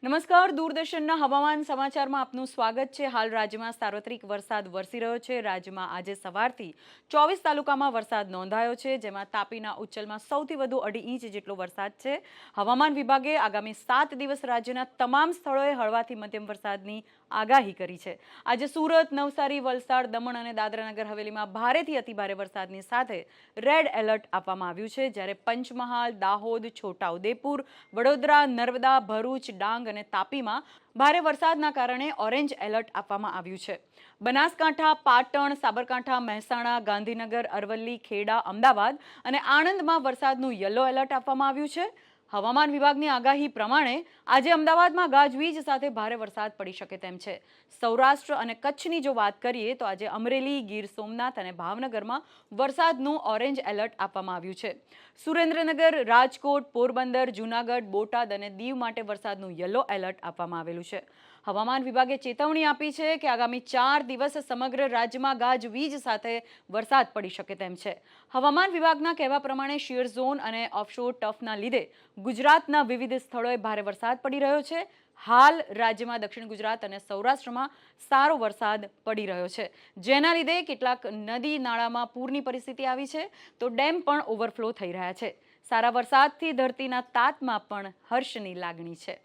નમસ્કાર, દૂરદર્શનના હવામાન સમાચારમાં આપનું સ્વાગત છે। હાલ રાજ્યમાં સાર્વત્રિક વરસાદ વરસી રહ્યો છે। રાજ્યમાં આજે સવારથી 24 તાલુકામાં વરસાદ નોંધાયો છે, જેમાં તાપીના ઉચ્ચલમાં સૌથી વધુ 2.5 ઇંચ જેટલો વરસાદ છે। હવામાન વિભાગે આગામી 7 દિવસ રાજ્યના તમામ સ્થળોએ હળવાથી મધ્યમ વરસાદની આગાહી કરી છે। આજે સુરત, નવસારી, વલસાડ, દમણ અને દાદરાનગર હવેલીમાં ભારેથી અતિભારે વરસાદની સાથે રેડ એલર્ટ આપવામાં આવ્યું છે, જ્યારે પંચમહાલ, દાહોદ, છોટાઉદેપુર, વડોદરા, નર્મદા, ભરૂચ, ડાંગ અને તાપીમાં ભારે વરસાદના કારણે ઓરેન્જ એલર્ટ આપવામાં આવ્યું છે। બનાસકાંઠા, પાટણ, સાબરકાંઠા, મહેસાણા, ગાંધીનગર, અરવલ્લી, ખેડા, અમદાવાદ અને આણંદમાં વરસાદનું યલો એલર્ટ આપવામાં આવ્યું છે। હવામાન વિભાગની આગાહી પ્રમાણે આજે અમદાવાદમાં ગાજવીજ સાથે ભારે વરસાદ પડી શકે તેમ છે। સૌરાષ્ટ્ર અને કચ્છની જો વાત કરીએ તો આજે અમરેલી, ગીર સોમનાથ અને ભાવનગરમાં વરસાદનું ઓરેન્જ એલર્ટ આપવામાં આવ્યું છે। સુરેન્દ્રનગર, રાજકોટ, પોરબંદર, જૂનાગઢ, બોટાદ અને દીવ માટે વરસાદનું યલો એલર્ટ આપવામાં આવેલું છે। હવામાન વિભાગે ચેતવણી આપી છે કે આગામી 4 દિવસ સમગ્ર રાજ્યમાં ગાજવીજ સાથે વરસાદ પડી શકે તેમ છે। હવામાન વિભાગના કહેવા પ્રમાણે શિયર ઝોન અને ઓફશોર ટફના લીધે ગુજરાતના વિવિધ સ્થળોએ ભારે વરસાદ પડી રહ્યો છે। હાલ રાજ્યમાં દક્ષિણ ગુજરાત અને સૌરાષ્ટ્રમાં સારો વરસાદ પડી રહ્યો છે, જેના લીધે કેટલાક નદી નાળામાં પૂરની પરિસ્થિતિ આવી છે, તો ડેમ પણ ઓવરફ્લો થઈ રહ્યા છે। સારા વરસાદથી ધરતીના તાતમાં પણ હર્ષની લાગણી છે।